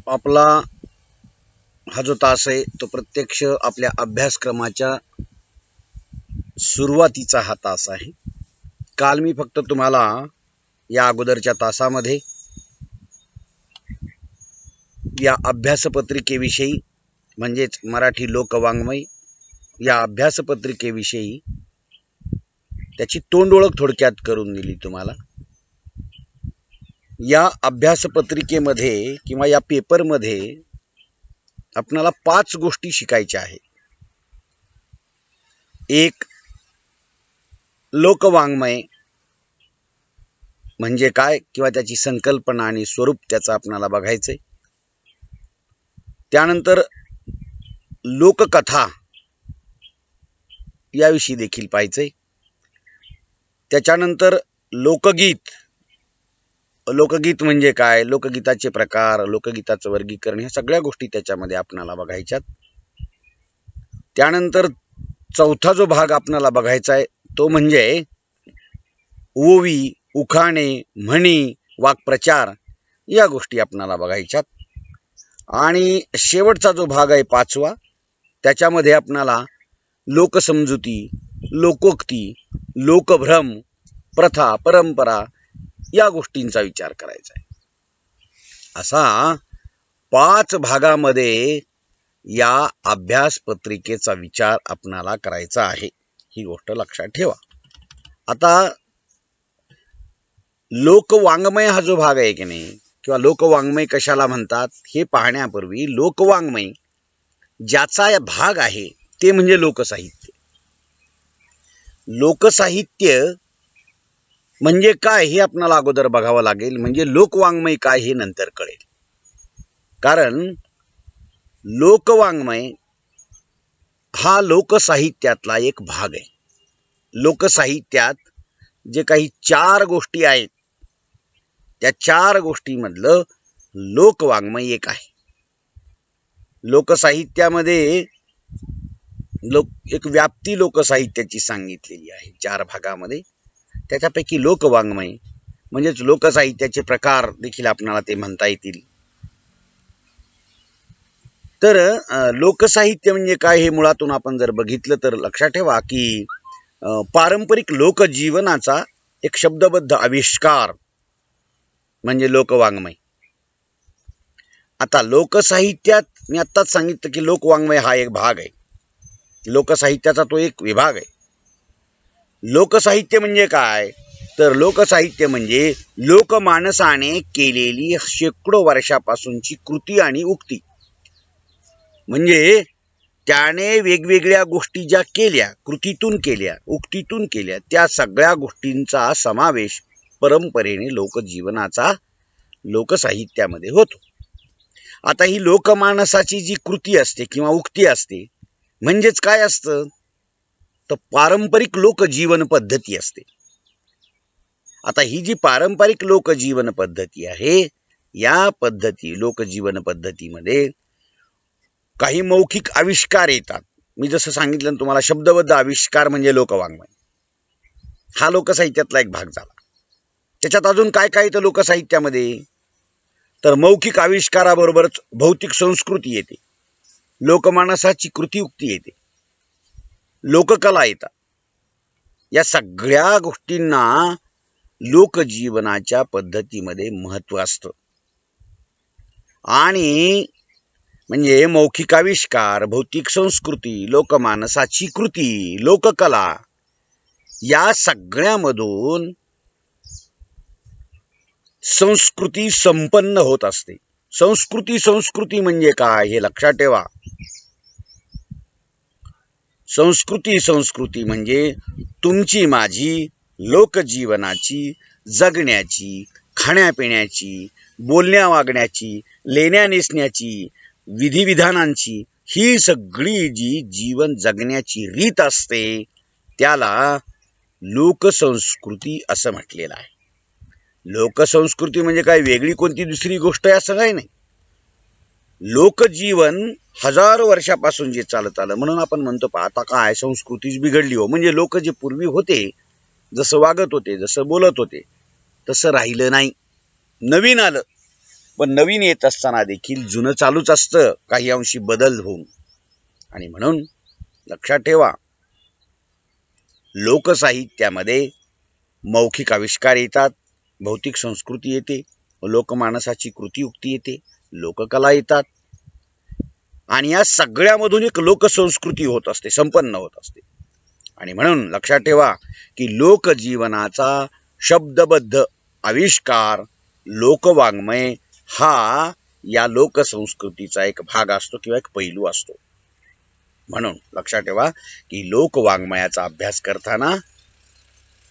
आपला हा जो तास आहे तो प्रत्यक्ष आपल्या अभ्यासक्रमाच्या सुरुवातीचा हा तास आहे. काल मी फक्त तुम्हाला या अगोदरच्या तासामध्ये या अभ्यासपत्रिकेविषयी म्हणजेच मराठी लोकवाङ्मय या अभ्यासपत्रिकेविषयी त्याची तोंडओळख थोडक्यात करून दिली तुम्हाला. या अभ्यासपत्रिकेमध्ये किंवा या पेपरमध्ये आपल्याला 5 गोष्टी शिकायच्या आहेत. एक, लोकवाङ्मय म्हणजे काय किंवा त्याची संकल्पना आणि स्वरूप त्याचं आपल्याला बघायचंय. त्यानंतर लोककथा याविषयी देखील पाहायचंय. त्याच्यानंतर लोकगीत, लोकगीत म्हणजे काय, लोकगीताचे प्रकार, लोकगीताचं वर्गीकरण, ह्या सगळ्या गोष्टी त्याच्यामध्ये आपल्याला बघायच्यात. त्यानंतर चौथा जो भाग आपल्याला बघायचा आहे तो म्हणजे ओवी, उखाणे, म्हणी, वाक्प्रचार या गोष्टी आपल्याला बघायच्यात. आणि शेवटचा जो भाग आहे 5वा, त्याच्यामध्ये आपल्याला लोकसमजुती, लोकोक्ती, लोकभ्रम, प्रथा, परंपरा या गोष्टींचा विचार करायचा आहे. असा 5 भागामध्ये या अभ्यास पत्रिकेचा विचार आपणाला करायचा आहे. ही गोष्ट लक्षात ठेवा. आता लोकवाङ्मय हा जो भाग आहे की नाही, किंवा लोकवाङ्मय कशाला म्हणतात हे पाहण्यापूर्वी लोकवाङ्मय ज्याचा भाग आहे ते म्हणजे लोकसाहित्य. लोकसाहित्य म्हणजे काय हे आपल्याला अगोदर बघावं लागेल, म्हणजे लोकवाङ्मय काय हे नंतर कळेल. कारण लोकवाङ्मय हा लोकसाहित्यातला एक भाग आहे. लोकसाहित्यात जे काही 4 गोष्टी आहेत त्या 4 गोष्टींमधलं लोकवाङ्मय एक आहे. लोकसाहित्यामध्ये एक व्याप्ती लोकसाहित्याची सांगितलेली आहे 4 भागामध्ये. त्याच्यापैकी लोकवाङ्मय म्हणजेच लोकसाहित्याचे प्रकार देखील आपल्याला ते म्हणता येतील. तर लोकसाहित्य म्हणजे काय हे मुळातून आपण जर बघितलं तर लक्षात ठेवा की पारंपरिक लोकजीवनाचा एक शब्दबद्ध आविष्कार म्हणजे लोकवाङ्मय. आता लोकसाहित्यात मी आत्ताच सांगितलं की लोकवाङ्मय हा एक भाग आहे, लोकसाहित्याचा तो एक विभाग आहे. लोकसाहित्य म्हणजे काय, तर लोकसाहित्य म्हणजे लोकमानसाने केलेली शेकडो वर्षापासूनची कृती आणि उक्ती. म्हणजे त्याने वेगवेगळ्या गोष्टी ज्या केल्या, कृतीतून केल्या, उक्तीतून केल्या, त्या सगळ्या गोष्टींचा समावेश परंपरेने लोकजीवनाचा लोकसाहित्यामध्ये होतो. आता ही लोकमानसाची जी कृती असते किंवा उक्ती असते म्हणजेच काय असतं, तर पारंपरिक लोकजीवन पद्धती असते. आता ही जी पारंपरिक लोकजीवन पद्धती आहे, या पद्धती लोकजीवन पद्धतीमध्ये काही मौखिक आविष्कार येतात. मी जसं सांगितलं तुम्हाला, शब्दबद्ध आविष्कार म्हणजे लोकवाङ्मय. हा लोकसाहित्यातला एक भाग झाला. त्याच्यात अजून काय काय येतं लोकसाहित्यामध्ये, तर मौखिक आविष्काराबरोबरच भौतिक संस्कृती येते, लोकमानसाची कृती उक्ती येते, लोककला येतात. या सगळ्या गोष्टींना लोकजीवनाच्या पद्धतीमध्ये महत्त्व असतं. आणि म्हणजे मौखिक आविष्कार, भौतिक संस्कृती, लोकमानसाची कृती, लोककला या सगळ्यामधून संस्कृती संपन्न होत असते. संस्कृती म्हणजे काय हे लक्षात ठेवा. संस्कृती म्हणजे तुमची माझी लोकजीवनाची, जगण्याची, खाण्यापिण्याची, बोलण्या वागण्याची, लेण्या नेसण्याची, विधिविधानांची ही सगळी जी जीवन जगण्याची रीत असते त्याला लोकसंस्कृती असं म्हटलेलं आहे. लोकसंस्कृती म्हणजे काय वेगळी कोणती दुसरी गोष्ट आहे असं काही नाही. लोकजीवन हजारो वर्षापासून जे चालत आलं, म्हणून आपण म्हणतो आता काय संस्कृतीच बिघडली हो, म्हणजे लोक जे पूर्वी होते, जसं वागत होते, जसं बोलत होते, तसं राहिलं नाही, नवीन आलं. पण नवीन येत असताना देखील जुनं चालूच असतं, काही अंशी बदल होऊन. आणि म्हणून लक्षात ठेवा, लोकसाहित्यामध्ये मौखिक आविष्कार येतात, भौतिक संस्कृती येते, लोकमानसाची कृतीयुक्ती येते, लोककला येतात, आणि या सगळ्यामधून एक लोकसंस्कृती होत असते, संपन्न होत असते. आणि म्हणून लक्षात ठेवा की लोकजीवनाचा शब्दबद्ध आविष्कार लोकवाङ्मय हा या लोकसंस्कृतीचा एक भाग असतो किंवा एक पैलू असतो. म्हणून लक्षात ठेवा की लोकवाङ्मयाचा अभ्यास करताना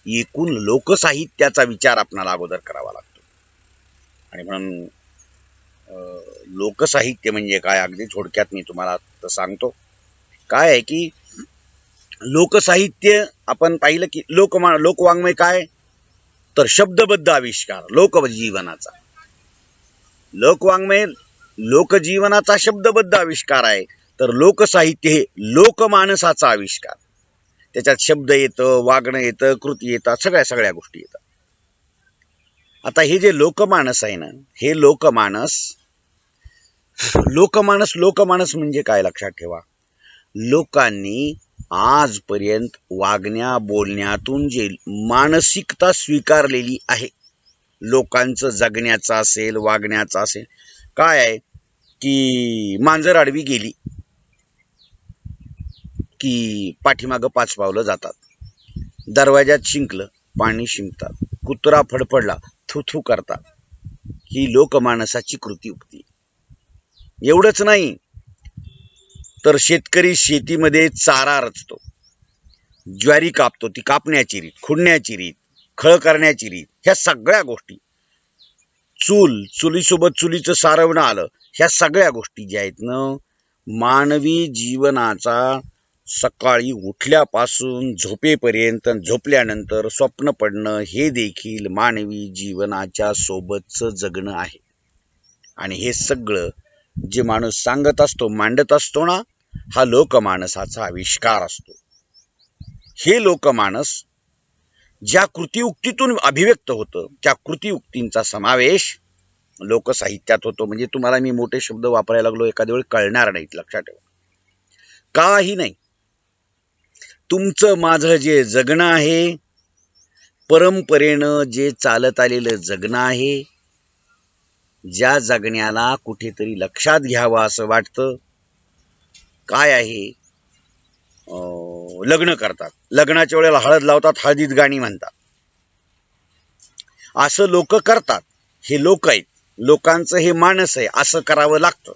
एकूण लोकसाहित्याचा विचार आपल्याला अगोदर करावा लागतो. आणि म्हणून लोकसाहित्य म्हणजे काय, अगदी थोडक्यात मी तुम्हाला सांगतो. काय आहे की लोकसाहित्य आपण पाहिलं की लोकवाङ्मय काय, तर शब्दबद्ध आविष्कार लोकजीवनाचा. लोकवाङ्मय लोकजीवनाचा शब्दबद्ध आविष्कार आहे, तर लोकसाहित्य हे लोकमानसाचा आविष्कार. त्याच्यात शब्द येतं, वागणं येतं, कृती येतात, सगळ्या गोष्टी येतात. आता हे जे लोकमानस आहे ना, हे लोकमानस म्हणजे काय लक्षात ठेवा. लोकांनी आजपर्यंत वागण्या बोलण्यातून जे मानसिकता स्वीकारलेली आहे, लोकांचं जगण्याचं असेल, वागण्याचं असेल, काय आहे की मांजर आडवी गेली की पाठीमागं 5 पावलं जातात, दरवाजात शिंकलं पाणी शिंकतात, कुत्रा फडफडला थू करतात. ही लोकमानसाची कृतीयुक्ती. एवढंच नाही तर शेतकरी शेतीमध्ये चारा रचतो, ज्वारी कापतो, ती कापण्याची रीत, खुडण्याची रीत, खळ करण्याची रीत, ह्या सगळ्या गोष्टी, चुलीसोबत चुलीचं सारवणं आलं, ह्या सगळ्या गोष्टी ज्या आहेत ना, मानवी जीवनाचा सकाळी उठल्यापासून झोपेपर्यंत, झोपल्यानंतर स्वप्न पडणं, हे देखील मानवी जीवनाच्या सोबतचं जगणं आहे. आणि हे सगळं जे माणूस सांगत असतो, मांडत असतो ना, हा लोकमानसाचा आविष्कार असतो. हे लोकमानस ज्या कृतीयुक्तीतून अभिव्यक्त होतं, त्या कृतीयुक्तींचा समावेश लोकसाहित्यात होतो. म्हणजे तुम्हाला मी मोठे शब्द वापरायला लागलो, एखाद्या वेळी कळणार नाहीत, लक्षात ठेवा. काही नाही, तुमचं माझं जे जगणं आहे, परंपरेनं जे चालत आलेलं जगणं आहे, ज्या जगण्याला कुठेतरी लक्षात घ्यावं असं वाटतं, काय आहे, लग्न करतात, लग्नाच्या वेळेला हळद लावतात, हळदीत गाणी म्हणतात, असं लोक करतात. हे लोक आहेत, लोकांचं हे मानस आहे, असं करावं लागतं.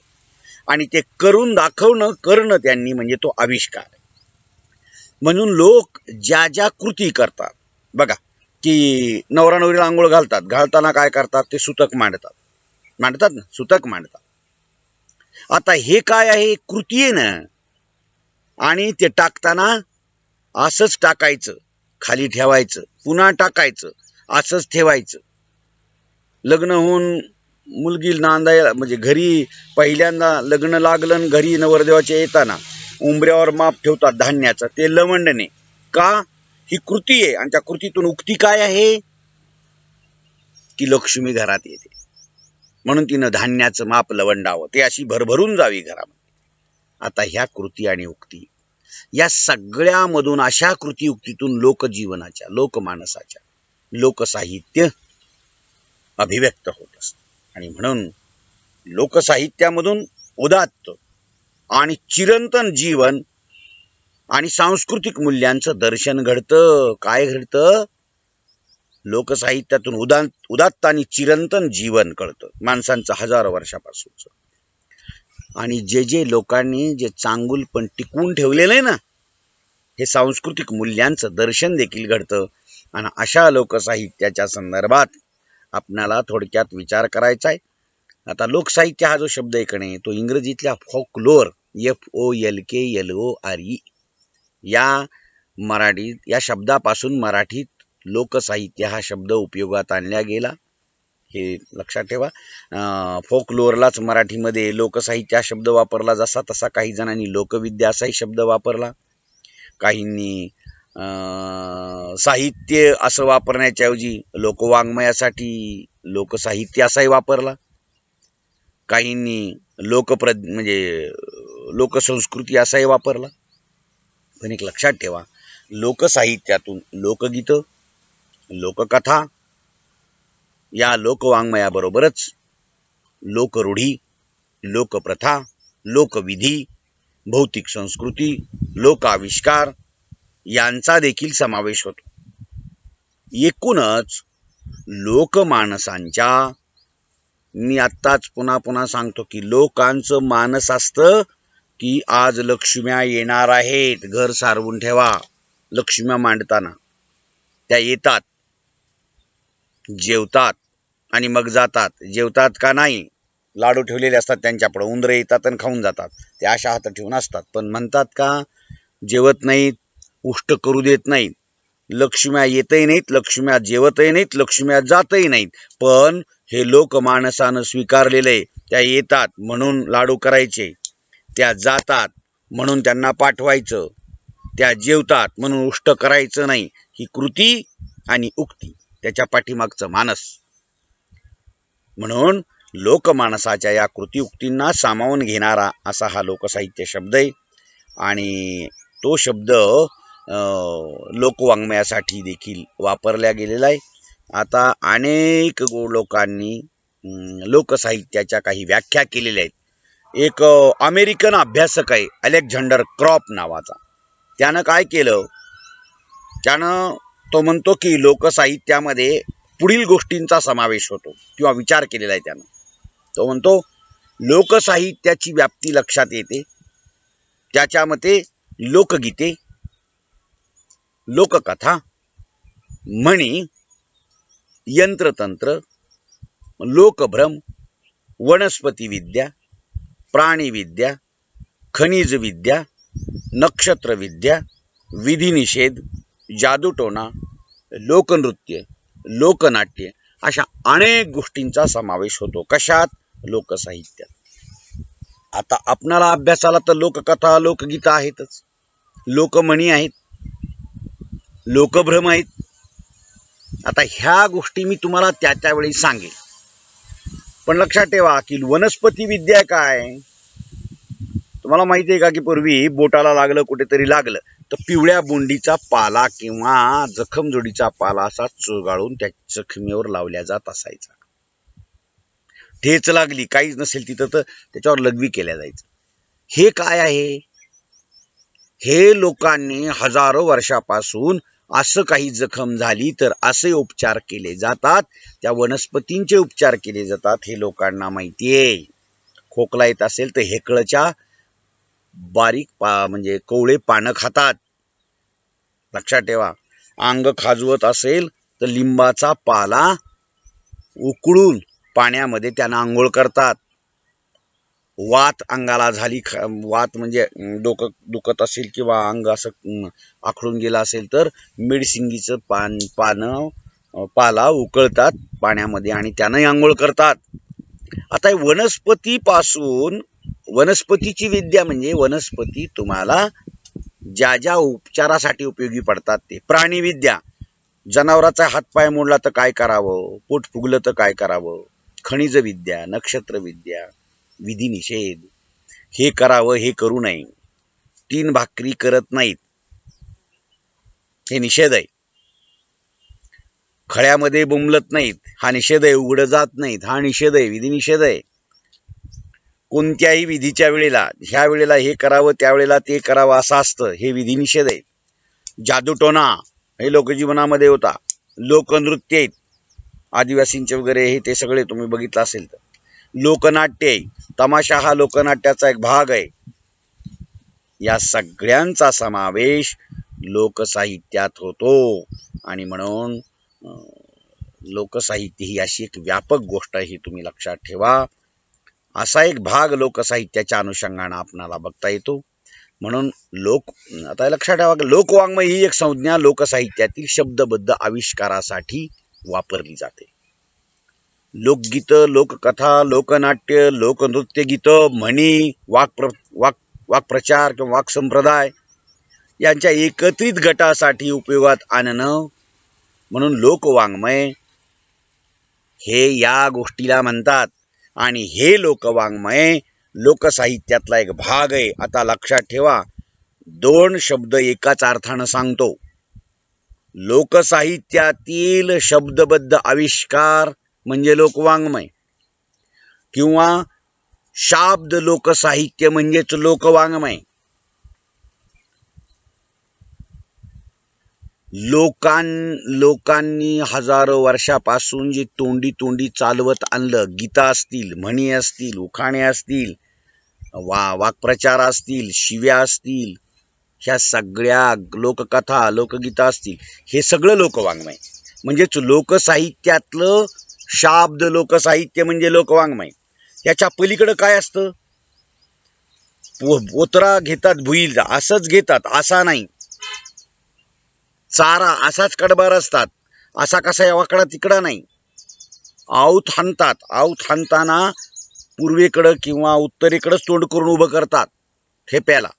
आणि ते करून दाखवणं, करणं त्यांनी म्हणजे तो आविष्कार. म्हणून लोक ज्या ज्या कृती करतात, बघा की नवरा नवरीला आंघोळ घालतात, घालताना काय करतात, ते सुतक मांडतात ना, सुतक मांडतात. आता हे काय आहे, कृती आहे ना. आणि ते टाकताना असंच टाकायचं, खाली ठेवायचं, पुन्हा टाकायचं, असंच ठेवायचं. लग्न होऊन मुलगी नांदायला म्हणजे घरी पहिल्यांदा लग्न लागलं, घरी नवरदेवाच्या येताना उंबऱ्यावर माप ठेवतात धान्याचं, ते लवंडणे का, ही कृती आहे. आणि त्या कृतीतून उक्ती काय आहे की लक्ष्मी घरात येते, म्हणून तिनं धान्याचं माप लवंडावं, ते अशी भरभरून जावी घरामध्ये. आता ह्या कृती आणि उक्ती या सगळ्यामधून, अशा कृतीयुक्तीतून लोकजीवनाच्या, लोकमानसाच्या, लोकसाहित्य अभिव्यक्त होत असतं. आणि म्हणून लोकसाहित्यामधून उदात्त आणि चिरंतन जीवन आणि सांस्कृतिक मूल्यांचं दर्शन घडतं. काय घडतं, लोकसाहित्यातून उदात्त आणि चिरंतन जीवन कळतं माणसांचं हजारो वर्षापासूनच. आणि जे जे लोकांनी जे चांगुलपण टिकवून ठेवलेलं आहे ना, हे सांस्कृतिक मूल्यांचं दर्शन देखील घडतं. आणि अशा लोकसाहित्याच्या संदर्भात आपल्याला थोडक्यात विचार करायचा आहे. आता लोकसाहित्य हा जो शब्द आहे का नाही, तो इंग्रजीतल्या फोकलोर, FOLKLORE या शब्दापासून मराठीत लोकसाहित्य हा शब्द उपयोगात आणला गेला. हे लक्षात ठेवा. फोकलोरलाच मराठीमध्ये लोकसाहित्य हा शब्द वापरला, जसा तसा काही जणांनी लोकविद्या असाही शब्द वापरला, काहींनी साहित्य असं वापरण्याच्या ऐवजी लोकवाङ्मयासाठी लोकसाहित्य असाही वापरला. काहींनी म्हणजे लोकसंस्कृती असाही वापरला. पण एक लक्षात ठेवा, लोकसाहित्यातून लोकगीतं, लोककथा या लोकवाङ्मयाबरोबरच लोकरूढी, लोकप्रथा, लोकविधी, भौतिक संस्कृती, लोकाविष्कार यांचा देखील समावेश होतो. एकूणच लोकमानसांच्या, मी आत्ताच पुन्हा पुन्हा सांगतो की लोकांचं मानस असतं की आज लक्ष्म्या येणार आहेत, घर सारवून ठेवा. लक्ष्म्या मांडताना त्या येतात, जेवतात आणि मग जातात. जेवतात का नाही, लाडू ठेवलेले असतात त्यांच्यापुढे, उंदरे येतात आणि खाऊन जातात. ते अशा हात ठेवून असतात, पण म्हणतात का जेवत नाहीत, उष्ट करू देत नाहीत. लक्ष्म्या येतही नाहीत, लक्ष्म्या जेवतही नाहीत, लक्ष्म्या जातही नाहीत. पण हे लोकमानसानं स्वीकारलेलं आहे. त्या येतात म्हणून लाडू करायचे, त्या जातात म्हणून त्यांना पाठवायचं, त्या जेवतात म्हणून उष्ट करायचं नाही. ही कृती आणि उक्ती, त्याच्या पाठीमागचं मानस. म्हणून लोकमानसाच्या या कृती उक्तींना सामावून घेणारा असा हा लोकसाहित्य शब्द आहे. आणि तो शब्द लोकवाङ्मयासाठी देखील वापरला गेलेला आहे. आता अनेक लोकांनी लोकसाहित्याच्या काही व्याख्या केलेल्या आहेत. एक अमेरिकन अभ्यासक आहे अलेक्झांडर क्रॉप नावाचा. त्यानं काय केलं, तो म्हणतो की लोकसाहित्यामध्ये पुढील गोष्टींचा समावेश होतो किंवा विचार केलेला आहे त्यानं. तो म्हणतो लोकसाहित्याची व्याप्ती लक्षात येते. त्याच्या मते लोकगीते, लोककथा, म्हणी, यंत्रतंत्र, लोकभ्रम, वनस्पतीविद्या, प्राणीविद्या, खनिजविद्या, नक्षत्रविद्या, विधिनिषेध, जादूटोणा, लोकनृत्य, लोकनाट्य अशा अनेक गोष्टींचा समावेश होतो. कशात? लोकसाहित्यात. आता आपणाला अभ्यासाला तर लोककथा, लोकगीता आहेतच, लोकमणी आहेत, लोकभ्रम आहेत. आता ह्या गोष्टी मी तुम्हाला त्यावेळी सांगेन. पण लक्षात ठेवा की वनस्पती विद्या काय, तुम्हाला माहिती आहे का की पूर्वी बोटाला लागलं, कुठेतरी लागलं तर पिवळ्या बोंडीचा पाला किंवा जखमजोडीचा पाला असा चुरगाळून त्या जखमेवर लावल्या जात असायचा. ठेच लागली, काहीच नसेल तिथं तर त्याच्यावर लघवी केल्या जायचं. हे काय आहे? हे लोकांनी हजारो वर्षापासून असं काही जखम झाली तर असे उपचार केले जातात, त्या वनस्पतींचे उपचार केले जातात, हे लोकांना माहिती आहे. खोकला येत असेल तर हेकळच्या बारीक म्हणजे कोवळे पानं खातात. लक्षात ठेवा. अंग खाजवत असेल तर लिंबाचा पाला उकळून पाण्यामध्ये त्यांना आंघोळ करतात. वात अंगाला झाली, वात म्हणजे डोकं दुखत असेल किंवा अंग असं आखडून गेलं असेल तर मिडसिंगीचं पाला उकळतात पाण्यामध्ये आणि त्यानं आंघोळ करतात. आता वनस्पतीपासून, वनस्पतीची विद्या म्हणजे वनस्पती तुम्हाला ज्या ज्या उपचारासाठी उपयोगी पडतात ते. प्राणीविद्या, जनावराचा हातपाय मोडला तर काय करावं, पोट फुगलं तर काय करावं. खनिज विद्या, नक्षत्र विद्या, विधिनिषेध, हे करावं हे करू नये, 3 भाकरी करत नाहीत, हे निषेध आहे. खळ्यामध्ये बुमलत नाहीत, हा निषेध आहे. उघडं जात नाहीत, हा निषेध आहे, विधिनिषेध आहे. कोणत्याही विधीच्या वेळेला, ह्या वेळेला हे करावं, त्यावेळेला ते करावं असं असतं, हे विधिनिषेध आहे. जादूटोणा हे लोकजीवनामध्ये होता. लोकनृत्य आहेत आदिवासींचे वगैरे, हे ते सगळे तुम्ही बघितलं असेल तर. लोकनाट्य, तमाशा हा लोकनाट्याचा एक भाग आहे. या सगळ्यांचा समावेश लोकसाहित्यात होतो. आणि म्हणून लोकसाहित्य ही अशी एक व्यापक गोष्ट आहे, ही तुम्ही लक्षात ठेवा. असा एक भाग लोकसाहित्याच्या अनुषंगाने आपणाला बघता येतो. म्हणून आता लक्षात ठेवा की लोकवाङ्मय ही एक संज्ञा लोकसाहित्यातील शब्दबद्ध आविष्कारासाठी वापरली जाते. लोकगीतं, लोककथा, लोकनाट्य, लोकनृत्य गीतं, म्हणी, वाक्प्रचार किंवा वाक्संप्रदाय यांच्या एकत्रित गटासाठी उपयोगात आणणं, म्हणून लोकवाङ्मय हे या गोष्टीला म्हणतात. आणि हे लोकवाङ्मय लोकसाहित्यातला एक भाग आहे. आता लक्षात ठेवा, दोन शब्द एकाच अर्थानं सांगतो. लोकसाहित्यातील शब्दबद्ध आविष्कार म्हणजे लोकवाङ्मय, किंवा शाब्द लोकसाहित्य म्हणजेच लोकवाङ्मय. लोकांनी हजारो वर्षापासून जे तोंडी तोंडी चालवत आणलं, गीता असतील, म्हणी असतील, उखाणे असतील, वाक्प्रचार असतील, शिव्या असतील, ह्या सगळ्या लोककथा, लोकगीता असतील, हे सगळं लोकवाङ्मय. म्हणजेच लोकसाहित्यातलं शाब्द लोकसाहित्य म्हणजे लोकवाङ्मय. याच्या पलीकडे काय असतं? पोतरा घेतात भुईला, असंच घेतात असा नाही. चारा असाच कडबार असतात, असा कसा वाकडा तिकडा नाही. आऊत हाणतात, आऊत हाणताना पूर्वेकडं किंवा उत्तरेकडंच तोंड करून उभं करतात ठेप्याला.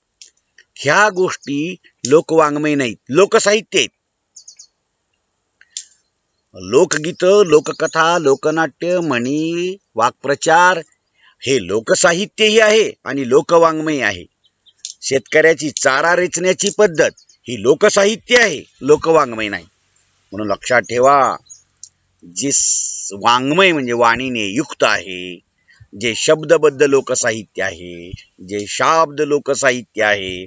ह्या गोष्टी लोकवाङ्मय नाहीत, लोकसाहित्य आहेत. लोकगीत, लोककथा, लोकनाट्य, म्हणी, वाक्प्रचार हे लोकसाहित्यही आहे आणि लोकवाङ्मय आहे. शेतकऱ्याची चारा रेचण्याची पद्धत ही लोकसाहित्य आहे, लोकवाङ्मय नाही. म्हणून लक्षात ठेवा, जे वाङ्मय म्हणजे वाणीने युक्त आहे, जे शब्दबद्ध लोकसाहित्य आहे, जे शाब्द लोकसाहित्य आहे,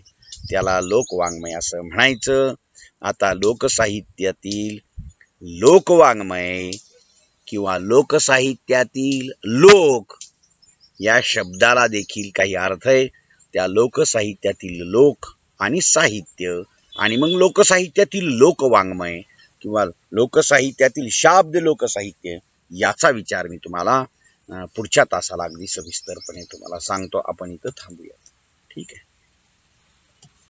त्याला लोकवाङ्मय असं म्हणायचं. आता लोकसाहित्यातील लोकवाङ्मय किंवा लोकसाहित्यातील लोक या शब्दाला देखील काही अर्थ आहे. त्या लोकसाहित्यातील लोक आणि साहित्य, आणि मग लोकसाहित्यातील लोकवाङ्मय किंवा लोकसाहित्यातील शाब्द लोकसाहित्य, याचा विचार मी तुम्हाला पुढच्या तासाला अगदी सविस्तरपणे तुम्हाला सांगतो. आपण इथं थांबूया. ठीक आहे.